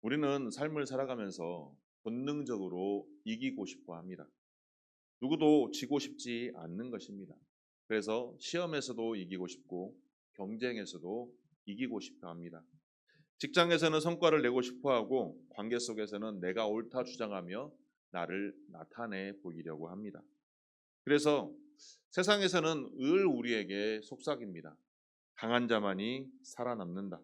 우리는 삶을 살아가면서 본능적으로 이기고 싶어 합니다. 누구도 지고 싶지 않는 것입니다. 그래서 시험에서도 이기고 싶고 경쟁에서도 이기고 싶어 합니다. 직장에서는 성과를 내고 싶어 하고 관계 속에서는 내가 옳다 주장하며 나를 나타내 보이려고 합니다. 그래서 세상에서는 늘 우리에게 속삭입니다. 강한 자만이 살아남는다.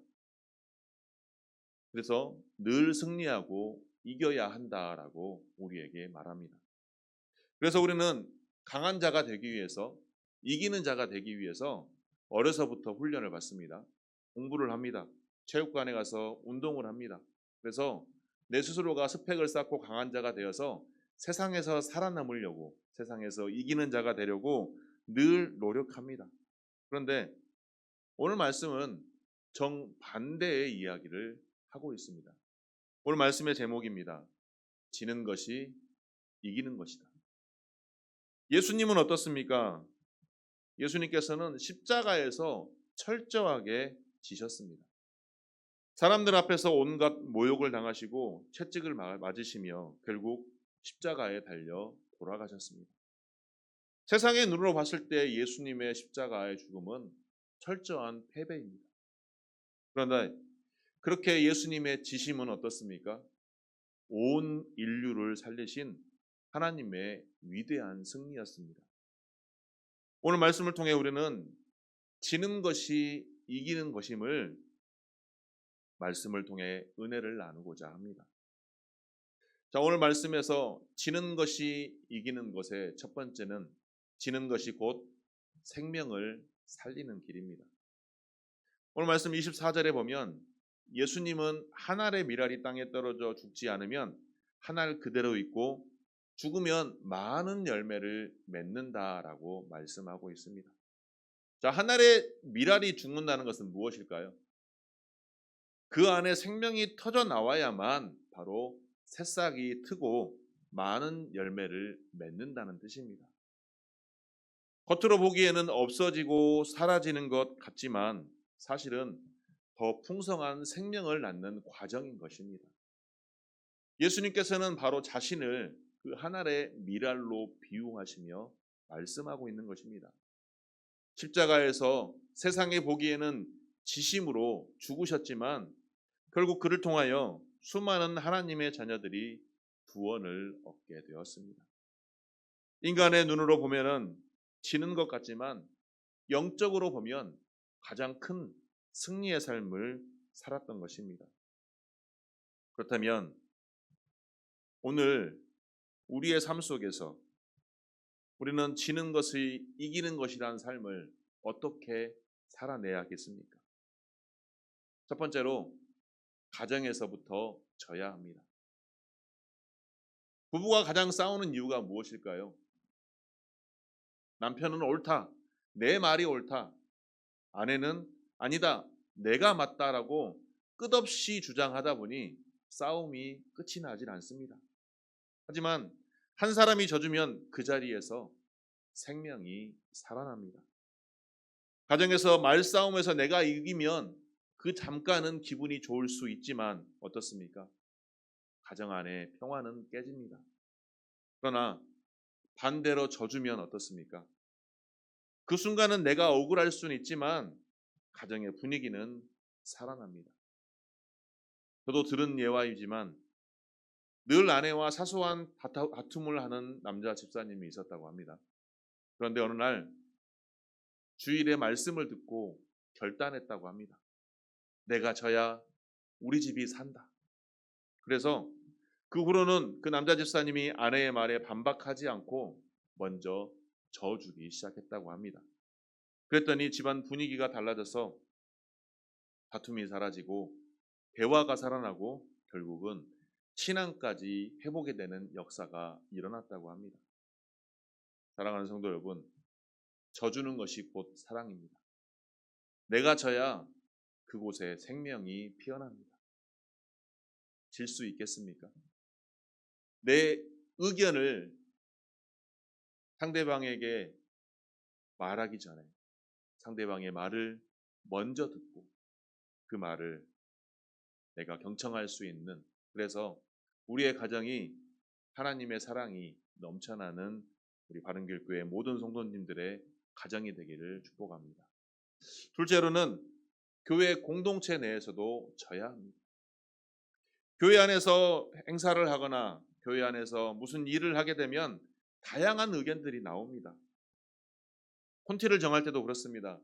그래서 늘 승리하고 이겨야 한다라고 우리에게 말합니다. 그래서 우리는 강한 자가 되기 위해서, 이기는 자가 되기 위해서 어려서부터 훈련을 받습니다. 공부를 합니다. 체육관에 가서 운동을 합니다. 그래서 내 스스로가 스펙을 쌓고 강한 자가 되어서 세상에서 살아남으려고, 세상에서 이기는 자가 되려고 늘 노력합니다. 그런데 오늘 말씀은 정반대의 이야기를 하고 있습니다. 오늘 말씀의 제목입니다. 지는 것이 이기는 것이다. 예수님은 어떻습니까? 예수님께서는 십자가에서 철저하게 지셨습니다. 사람들 앞에서 온갖 모욕을 당하시고 채찍을 맞으시며 결국 십자가에 달려 돌아가셨습니다. 세상의 눈으로 봤을 때 예수님의 십자가의 죽음은 철저한 패배입니다. 그런데 그렇게 예수님의 지심은 어떻습니까? 온 인류를 살리신 하나님의 위대한 승리였습니다. 오늘 말씀을 통해 우리는 지는 것이 이기는 것임을 말씀을 통해 은혜를 나누고자 합니다. 자, 오늘 말씀에서 지는 것이 이기는 것의 첫 번째는 지는 것이 곧 생명을 살리는 길입니다. 오늘 말씀 24절에 보면 예수님은 한 알의 밀알이 땅에 떨어져 죽지 않으면 한 알 그대로 있고 죽으면 많은 열매를 맺는다라고 말씀하고 있습니다. 자, 한 알의 밀알이 죽는다는 것은 무엇일까요? 그 안에 생명이 터져 나와야만 바로 새싹이 트고 많은 열매를 맺는다는 뜻입니다. 겉으로 보기에는 없어지고 사라지는 것 같지만 사실은 더 풍성한 생명을 낳는 과정인 것입니다. 예수님께서는 바로 자신을 그 하나의 밀알로 비유하시며 말씀하고 있는 것입니다. 십자가에서 세상에 보기에는 지심으로 죽으셨지만 결국 그를 통하여 수많은 하나님의 자녀들이 구원을 얻게 되었습니다. 인간의 눈으로 보면은 지는 것 같지만 영적으로 보면 가장 큰 승리의 삶을 살았던 것입니다. 그렇다면 오늘 우리의 삶 속에서 우리는 지는 것이 이기는 것이라는 삶을 어떻게 살아내야겠습니까? 첫 번째로 가정에서부터 져야 합니다. 부부가 가장 싸우는 이유가 무엇일까요? 남편은 옳다. 내 말이 옳다. 아내는 아니다. 내가 맞다라고 끝없이 주장하다 보니 싸움이 끝이 나질 않습니다. 하지만 한 사람이 져주면 그 자리에서 생명이 살아납니다. 가정에서 말싸움에서 내가 이기면 그 잠깐은 기분이 좋을 수 있지만 어떻습니까? 가정 안에 평화는 깨집니다. 그러나 반대로 져주면 어떻습니까? 그 순간은 내가 억울할 수는 있지만 가정의 분위기는 살아납니다. 저도 들은 예화이지만 늘 아내와 사소한 다툼을 하는 남자 집사님이 있었다고 합니다. 그런데 어느 날 주일에 말씀을 듣고 결단했다고 합니다. 내가 져야 우리 집이 산다. 그래서 그 후로는 그 남자 집사님이 아내의 말에 반박하지 않고 먼저 져주기 시작했다고 합니다. 그랬더니 집안 분위기가 달라져서 다툼이 사라지고 대화가 살아나고 결국은 친함까지 회복이 되는 역사가 일어났다고 합니다. 사랑하는 성도 여러분, 져주는 것이 곧 사랑입니다. 내가 져야 그곳에 생명이 피어납니다. 질 수 있겠습니까? 내 의견을 상대방에게 말하기 전에 상대방의 말을 먼저 듣고 그 말을 내가 경청할 수 있는, 그래서 우리의 가정이 하나님의 사랑이 넘쳐나는 우리 바른길교회 모든 성도님들의 가정이 되기를 축복합니다. 둘째로는 교회 공동체 내에서도 져야 합니다. 교회 안에서 행사를 하거나 교회 안에서 무슨 일을 하게 되면 다양한 의견들이 나옵니다. 콘티를 정할 때도 그렇습니다.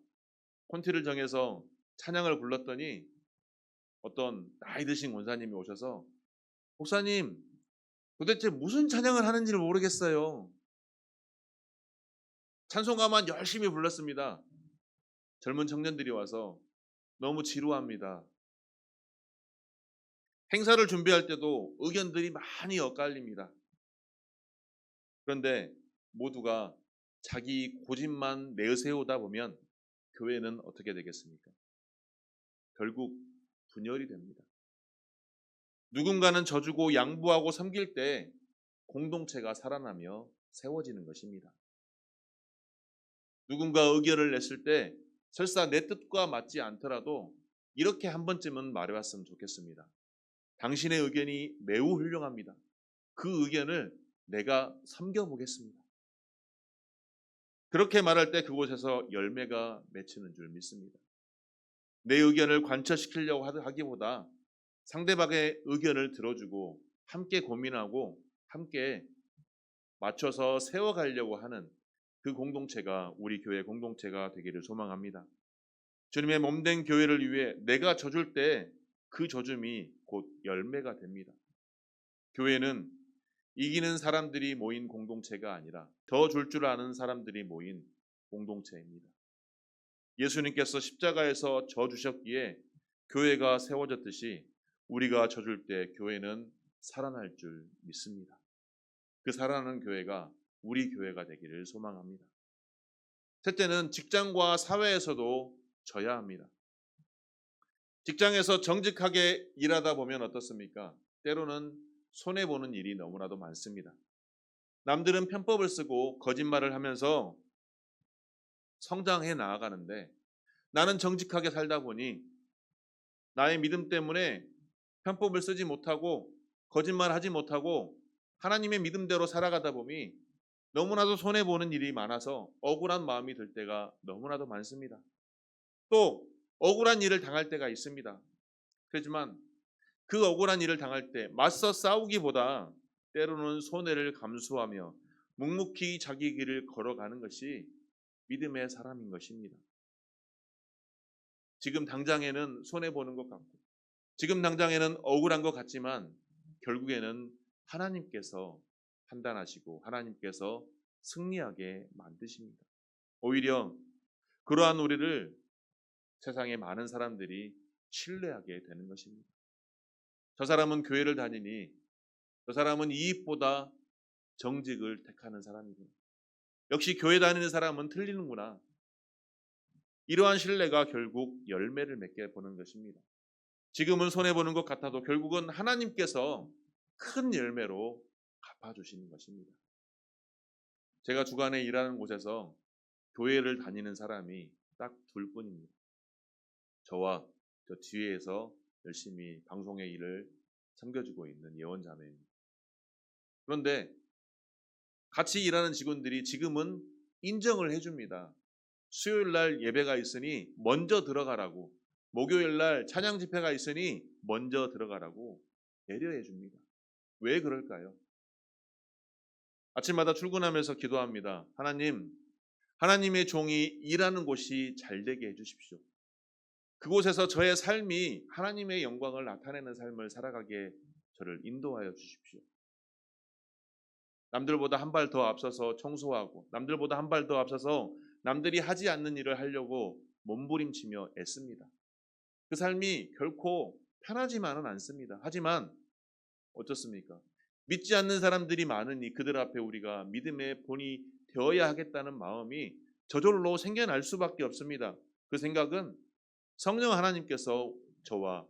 콘티를 정해서 찬양을 불렀더니 어떤 나이 드신 권사님이 오셔서 목사님 도대체 무슨 찬양을 하는지를 모르겠어요. 찬송가만 열심히 불렀습니다. 젊은 청년들이 와서 너무 지루합니다. 행사를 준비할 때도 의견들이 많이 엇갈립니다. 그런데 모두가 자기 고집만 내세우다 보면 교회는 어떻게 되겠습니까? 결국 분열이 됩니다. 누군가는 져주고 양보하고 섬길 때 공동체가 살아나며 세워지는 것입니다. 누군가 의견을 냈을 때 설사 내 뜻과 맞지 않더라도 이렇게 한 번쯤은 말해봤으면 좋겠습니다. 당신의 의견이 매우 훌륭합니다. 그 의견을 내가 섬겨보겠습니다. 그렇게 말할 때 그곳에서 열매가 맺히는 줄 믿습니다. 내 의견을 관철시키려고 하기보다 상대방의 의견을 들어주고 함께 고민하고 함께 맞춰서 세워가려고 하는 그 공동체가 우리 교회 공동체가 되기를 소망합니다. 주님의 몸된 교회를 위해 내가 져줄 때 그 져줌이 곧 열매가 됩니다. 교회는 이기는 사람들이 모인 공동체가 아니라 더 줄 줄 아는 사람들이 모인 공동체입니다. 예수님께서 십자가에서 져 주셨기에 교회가 세워졌듯이 우리가 져줄 때 교회는 살아날 줄 믿습니다. 그 살아나는 교회가 우리 교회가 되기를 소망합니다. 셋째는 직장과 사회에서도 져야 합니다. 직장에서 정직하게 일하다 보면 어떻습니까? 때로는 손해보는 일이 너무나도 많습니다. 남들은 편법을 쓰고 거짓말을 하면서 성장해 나아가는데 나는 정직하게 살다 보니 나의 믿음 때문에 편법을 쓰지 못하고 거짓말하지 못하고 하나님의 믿음대로 살아가다 보니 너무나도 손해보는 일이 많아서 억울한 마음이 들 때가 너무나도 많습니다. 또 억울한 일을 당할 때가 있습니다. 그렇지만 그 억울한 일을 당할 때 맞서 싸우기보다 때로는 손해를 감수하며 묵묵히 자기 길을 걸어가는 것이 믿음의 사람인 것입니다. 지금 당장에는 손해보는 것 같고 지금 당장에는 억울한 것 같지만 결국에는 하나님께서 판단하시고 하나님께서 승리하게 만드십니다. 오히려 그러한 우리를 세상의 많은 사람들이 신뢰하게 되는 것입니다. 저 사람은 교회를 다니니 저 사람은 이익보다 정직을 택하는 사람이구나. 역시 교회 다니는 사람은 틀리는구나. 이러한 신뢰가 결국 열매를 맺게 보는 것입니다. 지금은 손해보는 것 같아도 결국은 하나님께서 큰 열매로 갚아주시는 것입니다. 제가 주간에 일하는 곳에서 교회를 다니는 사람이 딱 둘뿐입니다. 저와 저 뒤에서 열심히 방송의 일을 섬겨주고 있는 예원자매입니다. 그런데 같이 일하는 직원들이 지금은 인정을 해줍니다. 수요일 날 예배가 있으니 먼저 들어가라고, 목요일 날 찬양 집회가 있으니 먼저 들어가라고 배려해 줍니다. 왜 그럴까요? 아침마다 출근하면서 기도합니다. 하나님, 하나님의 종이 일하는 곳이 잘 되게 해주십시오. 그곳에서 저의 삶이 하나님의 영광을 나타내는 삶을 살아가게 저를 인도하여 주십시오. 남들보다 한 발 더 앞서서 청소하고 남들보다 한 발 더 앞서서 남들이 하지 않는 일을 하려고 몸부림치며 애씁니다. 그 삶이 결코 편하지만은 않습니다. 하지만 어떻습니까? 믿지 않는 사람들이 많으니 그들 앞에 우리가 믿음의 본이 되어야 하겠다는 마음이 저절로 생겨날 수밖에 없습니다. 그 생각은 성령 하나님께서 저와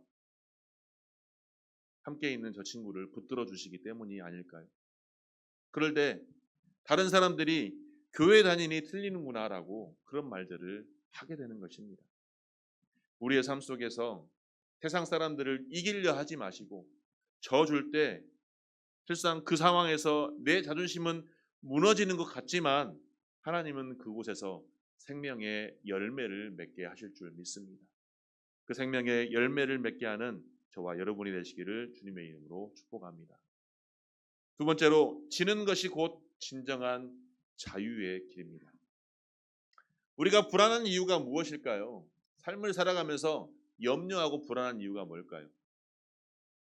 함께 있는 저 친구를 붙들어 주시기 때문이 아닐까요? 그럴 때 다른 사람들이 교회 다니니 틀리는구나라고 그런 말들을 하게 되는 것입니다. 우리의 삶 속에서 세상 사람들을 이기려 하지 마시고 져줄 때 실상 그 상황에서 내 자존심은 무너지는 것 같지만 하나님은 그곳에서 생명의 열매를 맺게 하실 줄 믿습니다. 그 생명의 열매를 맺게 하는 저와 여러분이 되시기를 주님의 이름으로 축복합니다. 두 번째로, 지는 것이 곧 진정한 자유의 길입니다. 우리가 불안한 이유가 무엇일까요? 삶을 살아가면서 염려하고 불안한 이유가 뭘까요?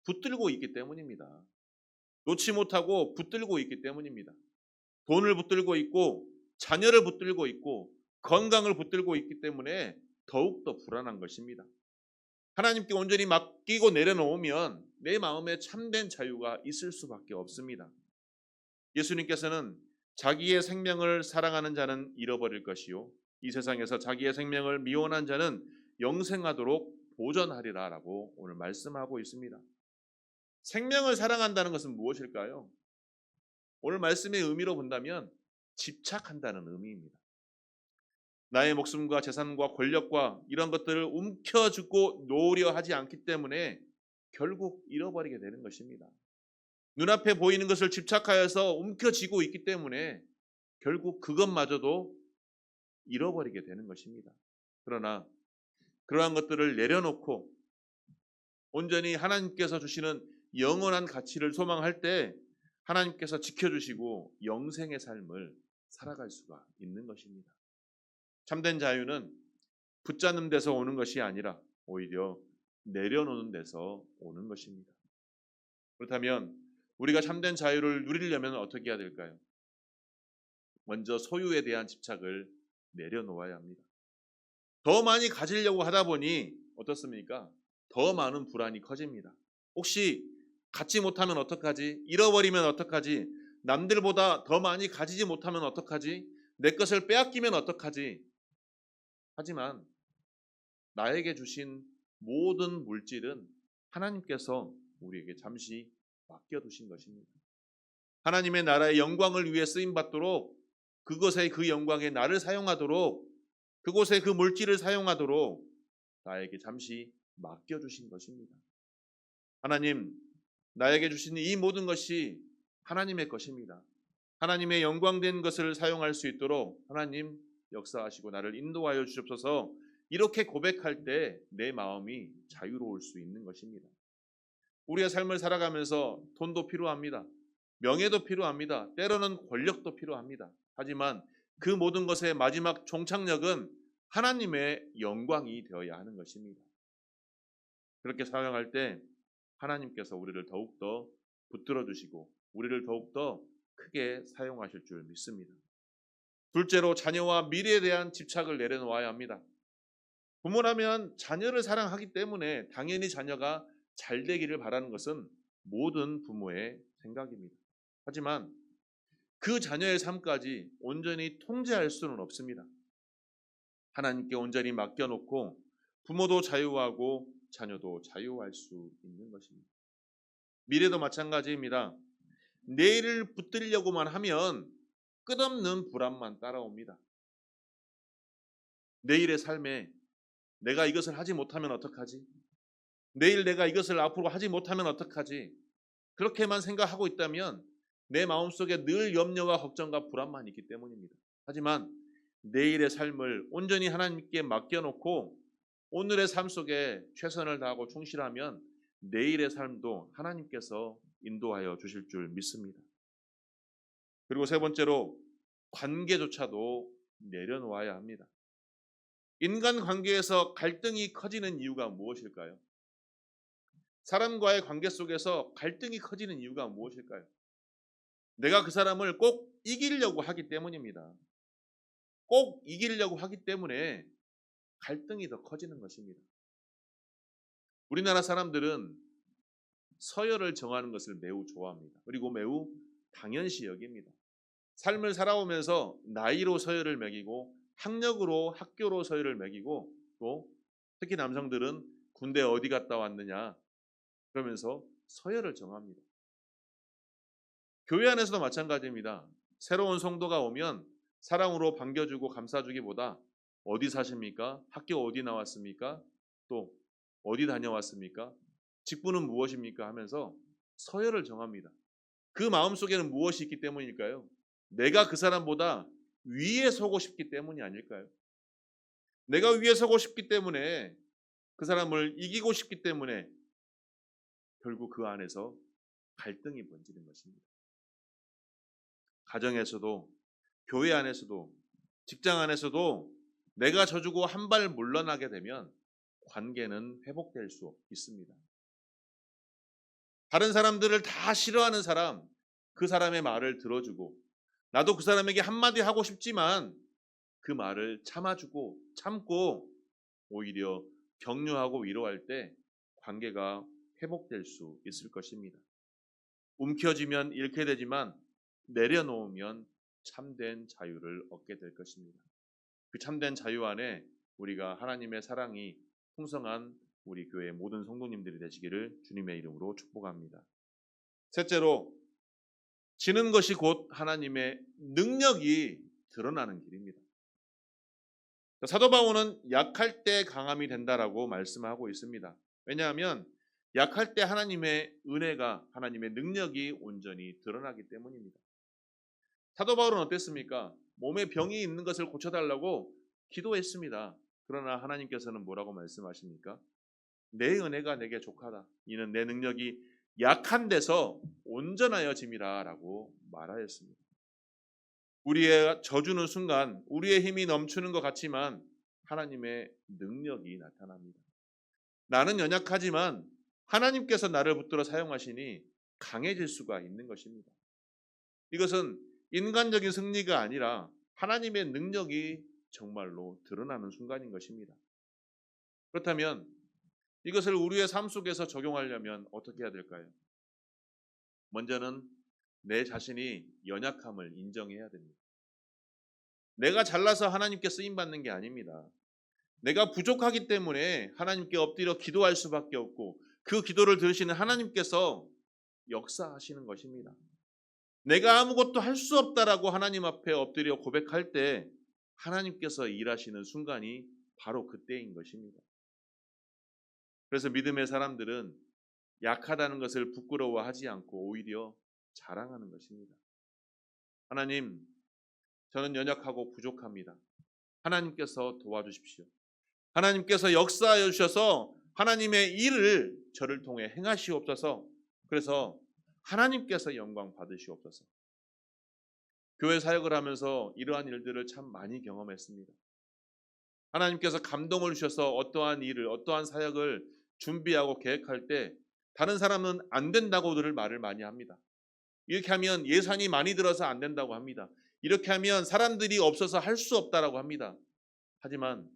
붙들고 있기 때문입니다. 놓지 못하고 붙들고 있기 때문입니다. 돈을 붙들고 있고 자녀를 붙들고 있고 건강을 붙들고 있기 때문에 더욱더 불안한 것입니다. 하나님께 온전히 맡기고 내려놓으면 내 마음에 참된 자유가 있을 수밖에 없습니다. 예수님께서는 자기의 생명을 사랑하는 자는 잃어버릴 것이요 이 세상에서 자기의 생명을 미워하는 자는 영생하도록 보전하리라 라고 오늘 말씀하고 있습니다. 생명을 사랑한다는 것은 무엇일까요? 오늘 말씀의 의미로 본다면 집착한다는 의미입니다. 나의 목숨과 재산과 권력과 이런 것들을 움켜쥐고 놓으려 하지 않기 때문에 결국 잃어버리게 되는 것입니다. 눈앞에 보이는 것을 집착하여서 움켜쥐고 있기 때문에 결국 그것마저도 잃어버리게 되는 것입니다. 그러나 그러한 것들을 내려놓고 온전히 하나님께서 주시는 영원한 가치를 소망할 때 하나님께서 지켜주시고 영생의 삶을 살아갈 수가 있는 것입니다. 참된 자유는 붙잡는 데서 오는 것이 아니라 오히려 내려놓는 데서 오는 것입니다. 그렇다면 우리가 참된 자유를 누리려면 어떻게 해야 될까요? 먼저 소유에 대한 집착을 내려놓아야 합니다. 더 많이 가지려고 하다 보니 어떻습니까? 더 많은 불안이 커집니다. 혹시 갖지 못하면 어떡하지? 잃어버리면 어떡하지? 남들보다 더 많이 가지지 못하면 어떡하지? 내 것을 빼앗기면 어떡하지? 하지만 나에게 주신 모든 물질은 하나님께서 우리에게 잠시 맡겨두신 것입니다. 하나님의 나라의 영광을 위해 쓰임받도록 그것의 그 영광에 나를 사용하도록 그곳에 그 물질을 사용하도록 나에게 잠시 맡겨주신 것입니다. 하나님, 나에게 주신 이 모든 것이 하나님의 것입니다. 하나님의 영광된 것을 사용할 수 있도록 하나님 역사하시고 나를 인도하여 주옵소서. 이렇게 고백할 때 내 마음이 자유로울 수 있는 것입니다. 우리의 삶을 살아가면서 돈도 필요합니다. 명예도 필요합니다. 때로는 권력도 필요합니다. 하지만 그 모든 것의 마지막 종착역은 하나님의 영광이 되어야 하는 것입니다. 그렇게 사용할 때 하나님께서 우리를 더욱더 붙들어 주시고 우리를 더욱더 크게 사용하실 줄 믿습니다. 둘째로, 자녀와 미래에 대한 집착을 내려놓아야 합니다. 부모라면 자녀를 사랑하기 때문에 당연히 자녀가 잘 되기를 바라는 것은 모든 부모의 생각입니다. 하지만 그 자녀의 삶까지 온전히 통제할 수는 없습니다. 하나님께 온전히 맡겨놓고 부모도 자유하고 자녀도 자유할 수 있는 것입니다. 미래도 마찬가지입니다. 내일을 붙들려고만 하면 끝없는 불안만 따라옵니다. 내일의 삶에 내가 이것을 하지 못하면 어떡하지? 내일 내가 이것을 앞으로 하지 못하면 어떡하지? 그렇게만 생각하고 있다면 내 마음속에 늘 염려와 걱정과 불안만 있기 때문입니다. 하지만 내일의 삶을 온전히 하나님께 맡겨놓고 오늘의 삶 속에 최선을 다하고 충실하면 내일의 삶도 하나님께서 인도하여 주실 줄 믿습니다. 그리고 세 번째로, 관계조차도 내려놓아야 합니다. 인간 관계에서 갈등이 커지는 이유가 무엇일까요? 사람과의 관계 속에서 갈등이 커지는 이유가 무엇일까요? 내가 그 사람을 꼭 이기려고 하기 때문입니다. 꼭 이기려고 하기 때문에 갈등이 더 커지는 것입니다. 우리나라 사람들은 서열을 정하는 것을 매우 좋아합니다. 그리고 매우 당연시 여깁니다. 삶을 살아오면서 나이로 서열을 매기고 학력으로 학교로 서열을 매기고 또 특히 남성들은 군대 어디 갔다 왔느냐 그러면서 서열을 정합니다. 교회 안에서도 마찬가지입니다. 새로운 성도가 오면 사랑으로 반겨주고 감싸주기보다 어디 사십니까? 학교 어디 나왔습니까? 또 어디 다녀왔습니까? 직분은 무엇입니까? 하면서 서열을 정합니다. 그 마음속에는 무엇이 있기 때문일까요? 내가 그 사람보다 위에 서고 싶기 때문이 아닐까요? 내가 위에 서고 싶기 때문에 그 사람을 이기고 싶기 때문에 결국 그 안에서 갈등이 번지는 것입니다. 가정에서도 교회 안에서도 직장 안에서도 내가 져주고 한 발 물러나게 되면 관계는 회복될 수 있습니다. 다른 사람들을 다 싫어하는 사람, 그 사람의 말을 들어주고 나도 그 사람에게 한마디 하고 싶지만 그 말을 참고 오히려 격려하고 위로할 때 관계가 회복될 수 있을 것입니다. 움켜쥐면 잃게 되지만 내려놓으면 참된 자유를 얻게 될 것입니다. 그 참된 자유 안에 우리가 하나님의 사랑이 풍성한 우리 교회 모든 성도님들이 되시기를 주님의 이름으로 축복합니다. 셋째로, 지는 것이 곧 하나님의 능력이 드러나는 길입니다. 사도 바울은 약할 때 강함이 된다라고 말씀하고 있습니다. 왜냐하면 약할 때 하나님의 은혜가, 하나님의 능력이 온전히 드러나기 때문입니다. 사도 바울은 어땠습니까? 몸에 병이 있는 것을 고쳐달라고 기도했습니다. 그러나 하나님께서는 뭐라고 말씀하십니까? 내 은혜가 내게 족하다. 이는 내 능력이 약한 데서 온전하여짐이라 라고 말하였습니다. 우리의 져주는 순간 우리의 힘이 넘치는 것 같지만 하나님의 능력이 나타납니다. 나는 연약하지만 하나님께서 나를 붙들어 사용하시니 강해질 수가 있는 것입니다. 이것은 인간적인 승리가 아니라 하나님의 능력이 정말로 드러나는 순간인 것입니다. 그렇다면 이것을 우리의 삶 속에서 적용하려면 어떻게 해야 될까요? 먼저는 내 자신이 연약함을 인정해야 됩니다. 내가 잘나서 하나님께 쓰임받는 게 아닙니다. 내가 부족하기 때문에 하나님께 엎드려 기도할 수밖에 없고 그 기도를 들으시는 하나님께서 역사하시는 것입니다. 내가 아무것도 할 수 없다라고 하나님 앞에 엎드려 고백할 때 하나님께서 일하시는 순간이 바로 그때인 것입니다. 그래서 믿음의 사람들은 약하다는 것을 부끄러워하지 않고 오히려 자랑하는 것입니다. 하나님, 저는 연약하고 부족합니다. 하나님께서 도와주십시오. 하나님께서 역사하여 주셔서 하나님의 일을 저를 통해 행하시옵소서. 그래서 하나님께서 영광 받으시옵소서. 교회 사역을 하면서 이러한 일들을 참 많이 경험했습니다. 하나님께서 감동을 주셔서 어떠한 일을, 어떠한 사역을 준비하고 계획할 때 다른 사람은 안 된다고들 말을 많이 합니다. 이렇게 하면 예산이 많이 들어서 안 된다고 합니다. 이렇게 하면 사람들이 없어서 할 수 없다라고 합니다. 하지만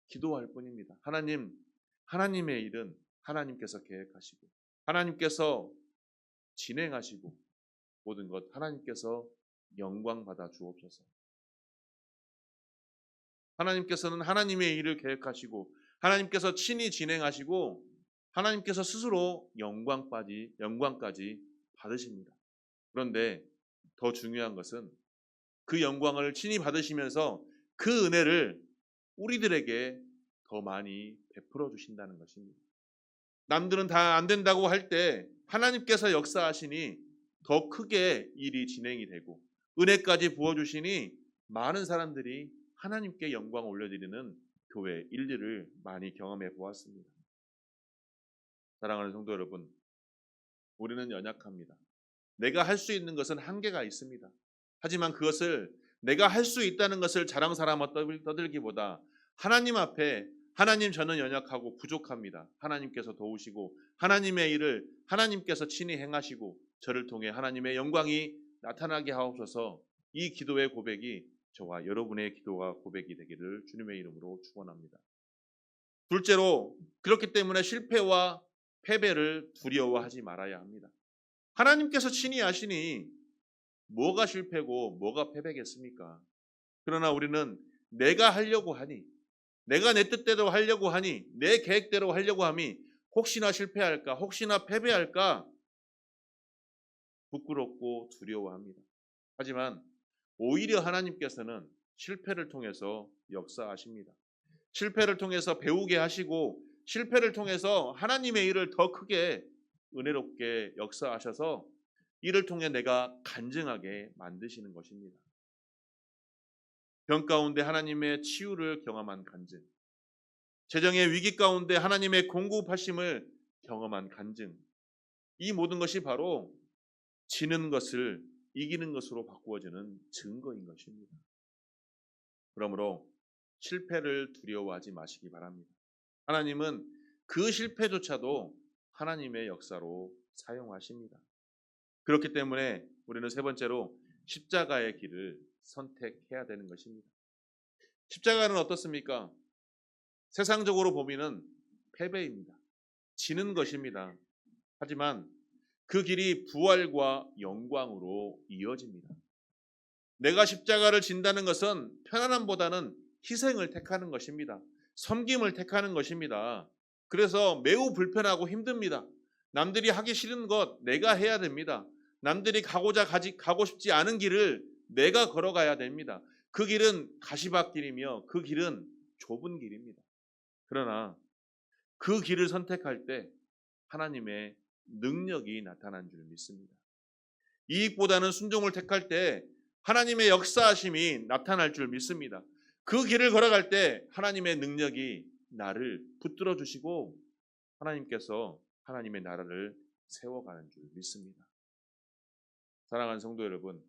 기도할 뿐입니다. 하나님, 하나님의 일은 하나님께서 계획하시고 하나님께서 진행하시고 모든 것 하나님께서 영광 받아 주옵소서. 하나님께서는 하나님의 일을 계획하시고 하나님께서 친히 진행하시고 하나님께서 스스로 영광까지 받으십니다. 그런데 더 중요한 것은 그 영광을 친히 받으시면서 그 은혜를 우리들에게 더 많이 베풀어 주신다는 것입니다. 남들은 다 안 된다고 할 때 하나님께서 역사하시니 더 크게 일이 진행이 되고 은혜까지 부어주시니 많은 사람들이 하나님께 영광 올려드리는 교회 일들을 많이 경험해 보았습니다. 사랑하는 성도 여러분, 우리는 연약합니다. 내가 할 수 있는 것은 한계가 있습니다. 하지만 그것을 내가 할 수 있다는 것을 자랑 삼아 떠들기보다 하나님 앞에 하나님, 저는 연약하고 부족합니다. 하나님께서 도우시고 하나님의 일을 하나님께서 친히 행하시고 저를 통해 하나님의 영광이 나타나게 하옵소서. 이 기도의 고백이 저와 여러분의 기도와 고백이 되기를 주님의 이름으로 축원합니다. 둘째로, 그렇기 때문에 실패와 패배를 두려워하지 말아야 합니다. 하나님께서 친히 아시니 뭐가 실패고 뭐가 패배겠습니까? 그러나 우리는 내가 하려고 하니, 내가 내 뜻대로 하려고 하니, 내 계획대로 하려고 하니 혹시나 실패할까, 혹시나 패배할까 부끄럽고 두려워합니다. 하지만 오히려 하나님께서는 실패를 통해서 역사하십니다. 실패를 통해서 배우게 하시고 실패를 통해서 하나님의 일을 더 크게 은혜롭게 역사하셔서 이를 통해 내가 간증하게 만드시는 것입니다. 병 가운데 하나님의 치유를 경험한 간증, 재정의 위기 가운데 하나님의 공급하심을 경험한 간증, 이 모든 것이 바로 지는 것을 이기는 것으로 바꾸어지는 증거인 것입니다. 그러므로 실패를 두려워하지 마시기 바랍니다. 하나님은 그 실패조차도 하나님의 역사로 사용하십니다. 그렇기 때문에 우리는 세 번째로 십자가의 길을 선택해야 되는 것입니다. 십자가는 어떻습니까? 세상적으로 보면은 패배입니다. 지는 것입니다. 하지만 그 길이 부활과 영광으로 이어집니다. 내가 십자가를 진다는 것은 편안함보다는 희생을 택하는 것입니다. 섬김을 택하는 것입니다. 그래서 매우 불편하고 힘듭니다. 남들이 하기 싫은 것 내가 해야 됩니다. 남들이 가고 싶지 않은 길을 내가 걸어가야 됩니다. 그 길은 가시밭길이며 그 길은 좁은 길입니다. 그러나 그 길을 선택할 때 하나님의 능력이 나타난 줄 믿습니다. 이익보다는 순종을 택할 때 하나님의 역사하심이 나타날 줄 믿습니다. 그 길을 걸어갈 때 하나님의 능력이 나를 붙들어 주시고 하나님께서 하나님의 나라를 세워가는 줄 믿습니다. 사랑하는 성도 여러분,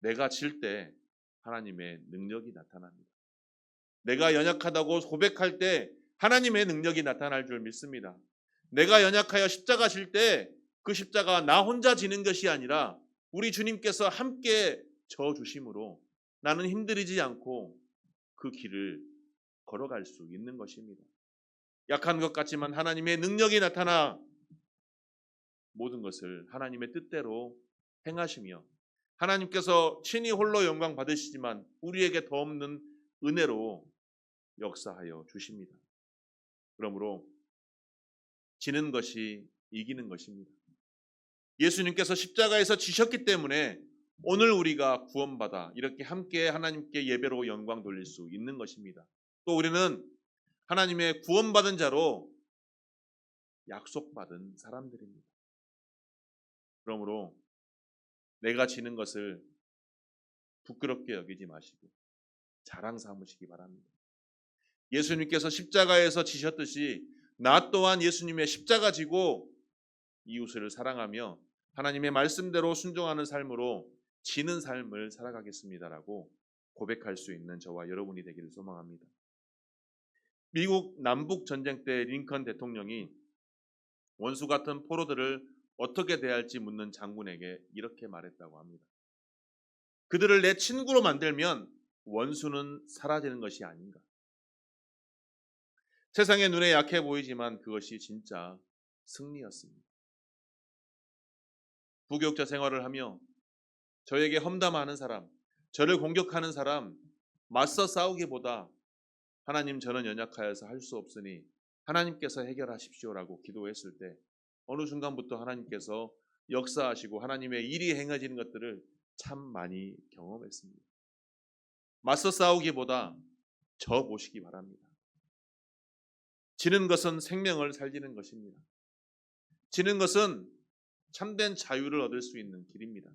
내가 질 때 하나님의 능력이 나타납니다. 내가 연약하다고 고백할 때 하나님의 능력이 나타날 줄 믿습니다. 내가 연약하여 십자가 질 때 그 십자가 나 혼자 지는 것이 아니라 우리 주님께서 함께 져 주심으로 나는 힘들이지 않고 그 길을 걸어갈 수 있는 것입니다. 약한 것 같지만 하나님의 능력이 나타나 모든 것을 하나님의 뜻대로 행하시며 하나님께서 친히 홀로 영광 받으시지만 우리에게 더 없는 은혜로 역사하여 주십니다. 그러므로 지는 것이 이기는 것입니다. 예수님께서 십자가에서 지셨기 때문에 오늘 우리가 구원받아 이렇게 함께 하나님께 예배로 영광 돌릴 수 있는 것입니다. 또 우리는 하나님의 구원받은 자로 약속받은 사람들입니다. 그러므로 내가 지는 것을 부끄럽게 여기지 마시고 자랑 삼으시기 바랍니다. 예수님께서 십자가에서 지셨듯이 나 또한 예수님의 십자가 지고 이웃을 사랑하며 하나님의 말씀대로 순종하는 삶으로 지는 삶을 살아가겠습니다라고 고백할 수 있는 저와 여러분이 되기를 소망합니다. 미국 남북 전쟁 때 링컨 대통령이 원수 같은 포로들을 어떻게 대할지 묻는 장군에게 이렇게 말했다고 합니다. 그들을 내 친구로 만들면 원수는 사라지는 것이 아닌가. 세상의 눈에 약해 보이지만 그것이 진짜 승리였습니다. 부교육자 생활을 하며 저에게 험담하는 사람, 저를 공격하는 사람 맞서 싸우기보다 하나님 저는 연약하여서 할 수 없으니 하나님께서 해결하십시오라고 기도했을 때 어느 순간부터 하나님께서 역사하시고 하나님의 일이 행해지는 것들을 참 많이 경험했습니다. 맞서 싸우기보다 져 보시기 바랍니다. 지는 것은 생명을 살리는 것입니다. 지는 것은 참된 자유를 얻을 수 있는 길입니다.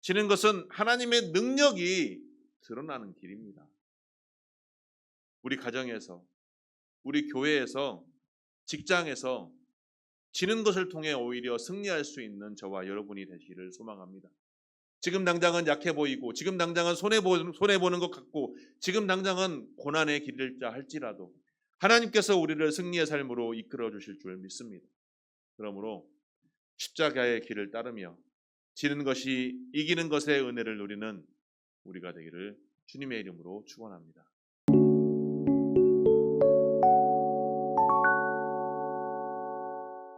지는 것은 하나님의 능력이 드러나는 길입니다. 우리 가정에서, 우리 교회에서, 직장에서 지는 것을 통해 오히려 승리할 수 있는 저와 여러분이 되시기를 소망합니다. 지금 당장은 약해 보이고 지금 당장은 손해보는 것 같고 지금 당장은 고난의 길일자 할지라도 하나님께서 우리를 승리의 삶으로 이끌어 주실 줄 믿습니다. 그러므로 십자가의 길을 따르며 지는 것이 이기는 것의 은혜를 누리는 우리가 되기를 주님의 이름으로 축원합니다.